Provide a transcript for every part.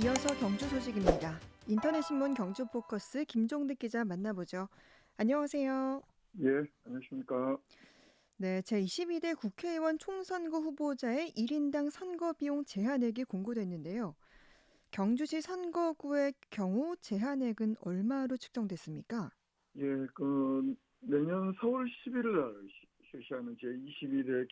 이어서 경주 소식입니다. 인터넷 신문 경주 포커스 김종득 기자 만나보죠. 안녕하세요. 예, 안녕하십니까. 네, 제22대 국회의원 총선거 후보자의 1인당 선거 비용 제한액이 공고됐는데요. 경주시 선거구의 경우 제한액은 얼마로 측정됐습니까? 예, 내년 4월 11일 날 실시하는 제22대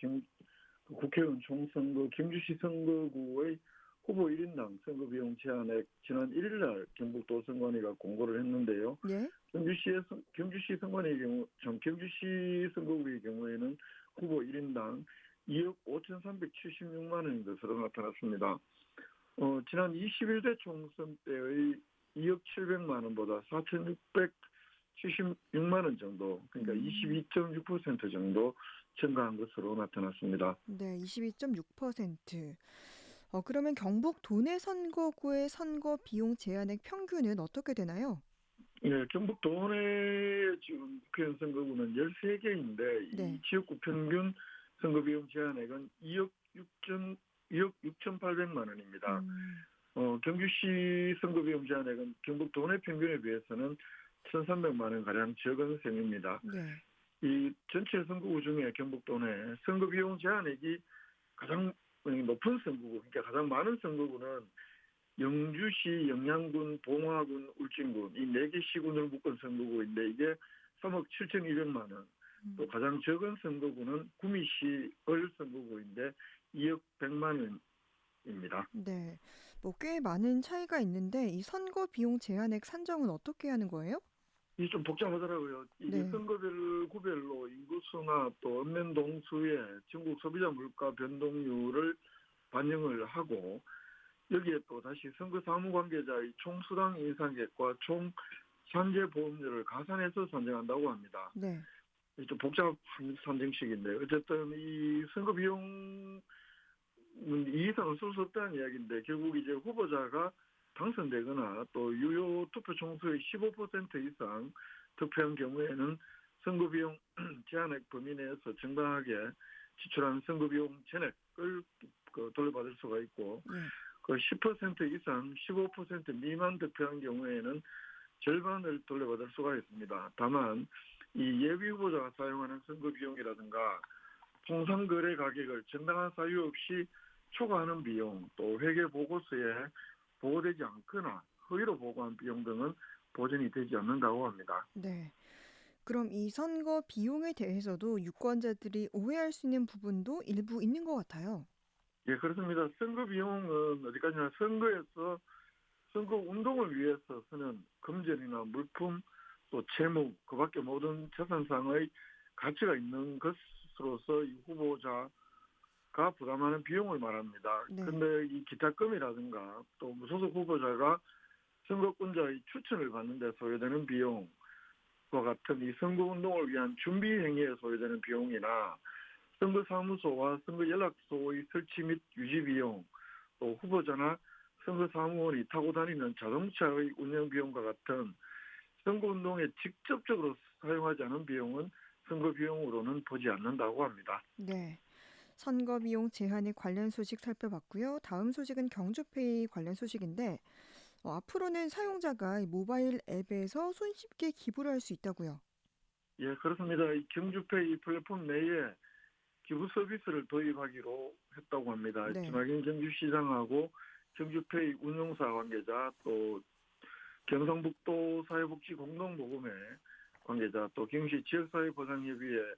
국회의원 총선거 경주시 선거구의 후보 1인당 선거비용 제한액 지난 1일 날 경북도선관위가 공고를 했는데요. 예? 경주시 선관위의 경우, 경주시 선거구의 경우에는 후보 1인당 2억 5,376만 원인 것으로 나타났습니다. 지난 21대 총선 때의 2억 700만 원보다 4,676만 원 정도, 그러니까 22.6% 정도 증가한 것으로 나타났습니다. 네, 22.6%. 그러면 경북 도내 선거구의 선거 비용 제한액 평균은 어떻게 되나요? 네, 경북 도내 지금 국회의원 선거구는 13개인데 이 네. 지역구 평균 선거비용 제한액은 2억 6,800만 원입니다. 음, 경주시 선거비용 제한액은 경북 도내 평균에 비해서는 1,300만 원 가량 적은 셈입니다. 네. 이 전체 선거구 중에 경북 도내 선거비용 제한액이 가장 높은 선거구, 그러니까 가장 많은 선거구는 영주시, 영양군, 봉화군, 울진군 이 4개 시군을 묶은 선거구인데 이게 3억 7,200만 원. 또 가장 적은 선거구는 구미시 을 선거구인데 2억 100만 원입니다. 네. 꽤 많은 차이가 있는데 이 선거 비용 제한액 산정은 어떻게 하는 거예요? 이게 좀 복잡하더라고요. 이게 네. 선거별 구별로 인구수나 또 읍면 동수의 전국 소비자 물가 변동률을 반영을 하고 여기에 또 다시 선거 사무 관계자의 총 수당 인상액과 총 산재 보험료를 가산해서 산정한다고 합니다. 네. 이게 좀 복잡한 산정식인데 어쨌든 이 선거 비용은 이 이상 없을 수 없다는 이야기인데 결국 이제 후보자가 당선되거나 또 유효 투표 총수의 15% 이상 득표한 경우에는 선거비용 제한액 범위 내에서 정당하게 지출한 선거비용 전액을 돌려받을 수가 있고 예. 10% 이상 15% 미만 득표한 경우에는 절반을 돌려받을 수가 있습니다. 다만 이 예비 후보자가 사용하는 선거비용이라든가 통상거래 가격을 정당한 사유 없이 초과하는 비용, 또 회계보고서에 보고되지 않거나 허위로 보고한 비용 등은 보전이 되지 않는다고 합니다. 네. 그럼 이 선거 비용에 대해서도 유권자들이 오해할 수 있는 부분도 일부 있는 것 같아요. 예, 그렇습니다. 선거 비용은 어디까지나 선거에서 선거 운동을 위해서 쓰는 금전이나 물품, 또 채무, 그 밖에 모든 재산상의 가치가 있는 것으로서 이 후보자가 부담하는 비용을 말합니다. 네. 그런데 이 기타금이라든가 또 무소속 후보자가 선거권자의 추천을 받는 데 소요되는 비용과 같은 이 선거운동을 위한 준비 행위에 소요되는 비용이나 선거사무소와 선거연락소의 설치 및 유지 비용, 또 후보자나 선거사무원이 타고 다니는 자동차의 운영 비용과 같은 선거운동에 직접적으로 사용하지 않은 비용은 선거 비용으로는 보지 않는다고 합니다. 네. 선거 비용 제한에 관련 소식 살펴봤고요. 다음 소식은 경주페이 관련 소식인데 앞으로는 사용자가 이 모바일 앱에서 손쉽게 기부를 할 수 있다고요. 예, 그렇습니다. 이 경주페이 플랫폼 내에 기부 서비스를 도입하기로 했다고 합니다. 네. 김학인 경주시장하고 경주페이 운용사 관계자 또 경상북도 사회복지공동모금회 관계자 또 경시 지역사회보장협의회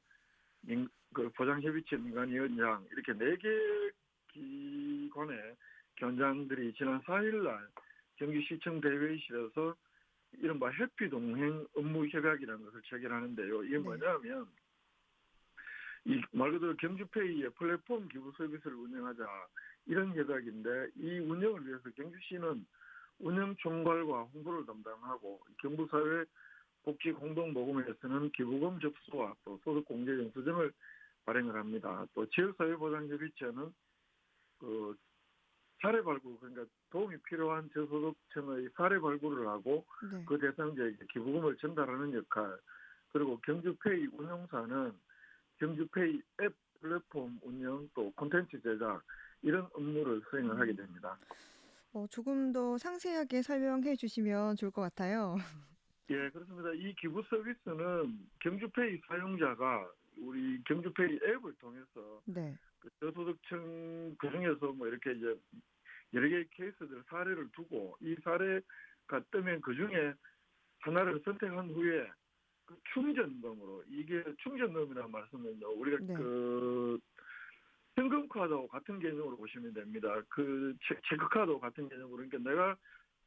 보장협의체 민간위원장 이렇게 4개 기관의 위원장들이 지난 4일날 경기시청 대회의실에서 이른바 해피동행 업무협약이라는 것을 체결하는데요. 이게 네. 뭐냐면 이 말 그대로 경주페이의 플랫폼 기부 서비스를 운영하자 이런 협약인데 이 운영을 위해서 경주시는 운영 총괄과 홍보를 담당하고 경북사회 복지공동모금회에서는 기부금 접수와 또 소득공제 영수증을 발행을 합니다. 또 지역사회보장협의체는 사례 발굴, 그러니까 도움이 필요한 저소득층의 사례 발굴을 하고 네. 그 대상자에게 기부금을 전달하는 역할, 그리고 경주페이 운영사는 경주페이 앱 플랫폼 운영 또 콘텐츠 제작 이런 업무를 수행을 하게 됩니다. 조금 더 상세하게 설명해 주시면 좋을 것 같아요. 예, 그렇습니다. 이 기부 서비스는 경주페이 사용자가 우리 경주페이 앱을 통해서 네. 그 저소득층 그중에서 뭐 이렇게 이제 여러 개의 케이스들 사례를 두고 이 사례가 뜨면 그중에 하나를 선택한 후에 그 충전금으로 이게 충전금이라는 말씀은요. 우리가 네. 그 현금카드하고 같은 개념으로 보시면 됩니다. 그 체크카드하고 같은 개념으로 그러니까 내가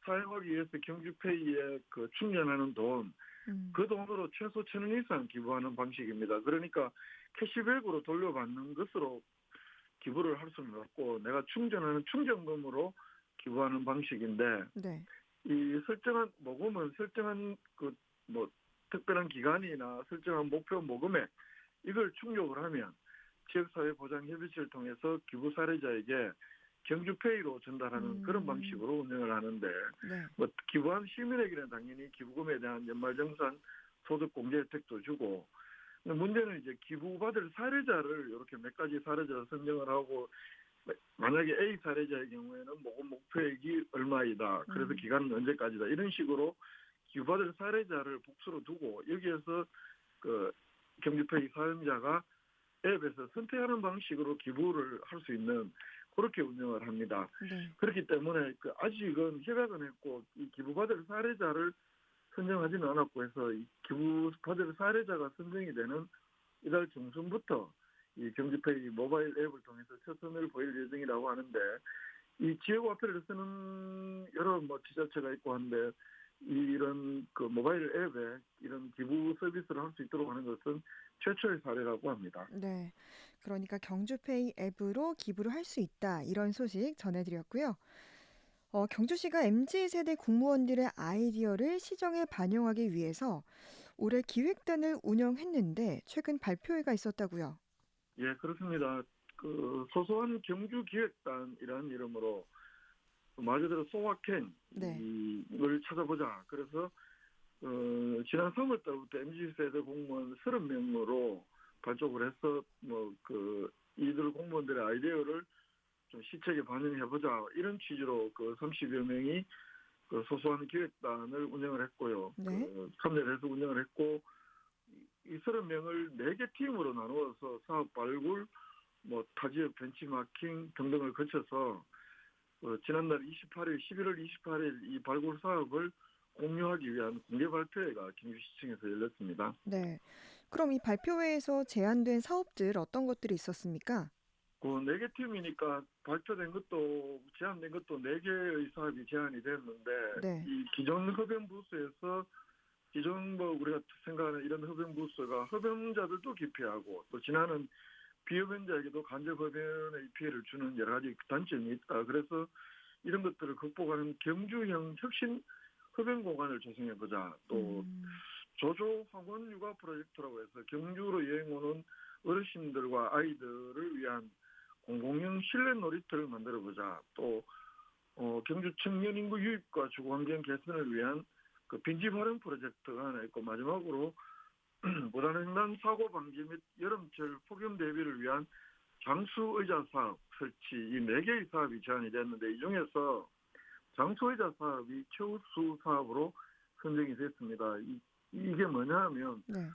사용하기 위해서 경주페이에 그 충전하는 돈, 음. 그 돈으로 최소 1,000원 이상 기부하는 방식입니다. 그러니까 캐시백으로 돌려받는 것으로 기부를 할 수는 없고 내가 충전하는 충전금으로 기부하는 방식인데 네. 이 설정한 모금은 설정한 그 뭐 특별한 기간이나 설정한 목표 모금액 이걸 충족을 하면 지역사회보장협의체를 통해서 기부 사례자에게 경주페이로 전달하는 그런 음. 방식으로 운영을 하는데 네. 뭐 기부한 시민에게는 당연히 기부금에 대한 연말정산 소득 공제 혜택도 주고 근데 문제는 이제 기부받을 사례자를 이렇게 몇 가지 사례자를 선정을 하고 만약에 A 사례자의 경우에는 모금 목표액이 얼마이다. 그래서 음. 기간은 언제까지다. 이런 식으로 기부받을 사례자를 복수로 두고 여기에서 그 경주페이 사용자가 앱에서 선택하는 방식으로 기부를 할 수 있는 그렇게 운영을 합니다. 네. 그렇기 때문에 그 아직은 협약은 했고 이 기부받을 사례자를 선정하지는 않았고 해서 이 기부받을 사례자가 선정이 되는 이달 중순부터 이 경주페이 모바일 앱을 통해서 최선을 보일 예정이라고 하는데 이 지역화폐를 쓰는 여러 뭐 지자체가 있고 한데 이런 그 모바일 앱에 이런 기부 서비스를 할 수 있도록 하는 것은 최초의 사례라고 합니다. 네. 그러니까 경주페이 앱으로 기부를 할 수 있다. 이런 소식 전해드렸고요. 경주시가 MZ 세대 공무원들의 아이디어를 시정에 반영하기 위해서 올해 기획단을 운영했는데 최근 발표회가 있었다고요. 예, 그렇습니다. 그 소소한 경주기획단이라는 이름으로 말 그대로 소확행 네. 이걸 찾아보자. 그래서 지난 3월 달부터 MZ 세대 공무원 30명으로 발족을 해서 뭐 그 이들 공무원들의 아이디어를 좀 시책에 반영해보자 이런 취지로 그 30여 명이 그 소소한 기획단을 운영을 했고요. 네. 그 참여를 해서 운영을 했고 이 30명을 4개 팀으로 나누어서 사업 발굴, 뭐 타지역 벤치마킹 등등을 거쳐서 지난달 28일, 11월 28일 이 발굴 사업을 공유하기 위한 공개 발표회가 경주시청에서 열렸습니다. 네. 그럼 이 발표회에서 제안된 사업들 어떤 것들이 있었습니까? 그 4개 팀이니까 발표된 것도 제안된 것도 4개의 사업이 제안이 됐는데 네. 이 기존 흡연 부스에서 기존 뭐 우리가 생각하는 이런 흡연 부스가 흡연자들도 기피하고 또 지나는 비흡연자에게도 간접 흡연의 피해를 주는 여러 가지 단점이 있다. 그래서 이런 것들을 극복하는 경주형 혁신 흡연 공간을 조성해보자. 또 음. 조조 학원 육아 프로젝트라고 해서 경주로 여행 오는 어르신들과 아이들을 위한 공공형 실내 놀이터를 만들어보자. 또 경주 청년 인구 유입과 주거 환경 개선을 위한 그 빈집 활용 프로젝트가 하나 있고 마지막으로 무단횡단 사고 방지 및 여름철 폭염 대비를 위한 장수의자 사업 설치 이 4개의 사업이 제안이 됐는데 이 중에서 장수의자 사업이 최우수 사업으로 선정이 됐습니다. 이게 뭐냐 하면 네.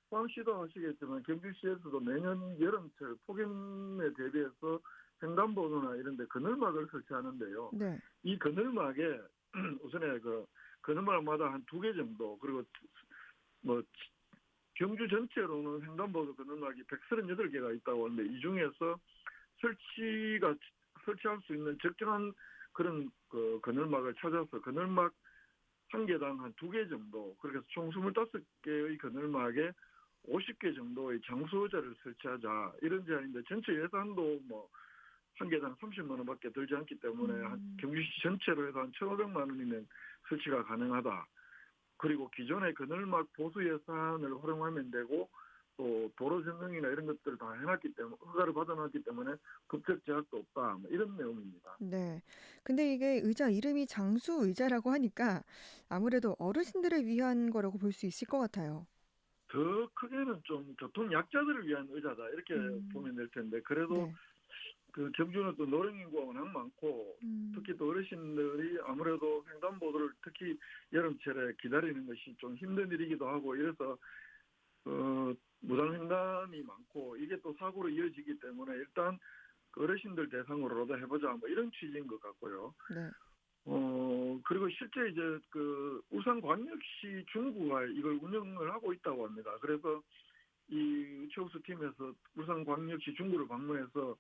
포항시도 아시겠지만 경주시에서도 매년 여름철 폭염에 대비해서 횡단보도나 이런 데 그늘막을 설치하는데요. 네. 이 그늘막에 우선에 그 그늘막마다 한 2개 정도 그리고 뭐 경주 전체로는 횡단보도 그늘막이 138개가 있다고 하는데 이 중에서 설치할 수 있는 적정한 그런 그 그늘막을 찾아서 그늘막 한 개당 한 2개 정도 그렇게 해서 총 25개의 그늘막에 50개 정도의 장수의자를 설치하자 이런 제안인데 전체 예산도 뭐 한 개당 30만 원밖에 들지 않기 때문에 한 음. 경주시 전체로 해서 한 1,500만 원이면 설치가 가능하다. 그리고 기존의 그늘막 보수 예산을 활용하면 되고 또 도로 전등이나 이런 것들을 다 해놨기 때문에 허가를 받아놨기 때문에 법적 제약도 없다. 뭐 이런 내용입니다. 네. 근데 이게 의자 이름이 장수 의자라고 하니까 아무래도 어르신들을 위한 거라고 볼 수 있을 것 같아요. 더 크게는 좀 교통 약자들을 위한 의자다 이렇게 음. 보면 될 텐데 그래도 네. 그 경주는 또 노령 인구가 워낙 많고 음. 특히 또 어르신들이 아무래도 횡단보도를 특히 여름철에 기다리는 것이 좀 힘든 일이기도 하고 이래서 무단횡단이 많고 이게 또 사고로 이어지기 때문에 일단 그 어르신들 대상으로라도 해보자 뭐 이런 취지인 것 같고요. 네. 그리고 실제 이제 그 울산광역시 중구가 이걸 운영을 하고 있다고 합니다. 그래서 이 최우수 팀에서 울산광역시 중구를 방문해서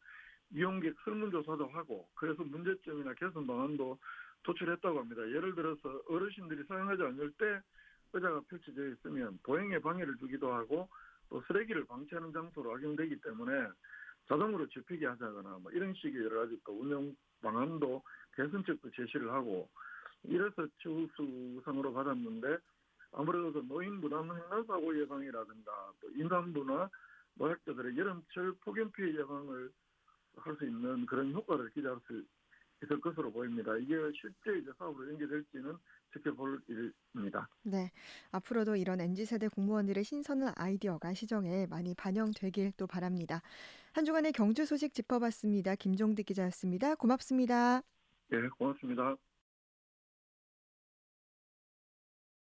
이용객 설문조사도 하고 그래서 문제점이나 개선 방안도 도출했다고 합니다. 예를 들어서 어르신들이 사용하지 않을 때 의자가 펼쳐져 있으면 보행에 방해를 주기도 하고 또 쓰레기를 방치하는 장소로 악용되기 때문에 자동으로 접히게 하자거나 뭐 이런 식의 여러 가지 또 운영 방안도 개선책도 제시를 하고 이래서 최우수상으로 받았는데 아무래도 그 노인 부담 횡단 사고 예방이라든가 또 임산부나 노약자들의 여름철 폭염 피해 예방을 할 수 있는 그런 효과를 기대할 수 있을 것으로 보입니다. 이게 실제 이제 사업으로 연계될지는 지켜볼 일입니다. 네. 앞으로도 이런 MZ세대 공무원들의 신선한 아이디어가 시정에 많이 반영되길 또 바랍니다. 한 주간의 경주 소식 짚어봤습니다. 김종득 기자였습니다. 고맙습니다. 예, 고맙습니다.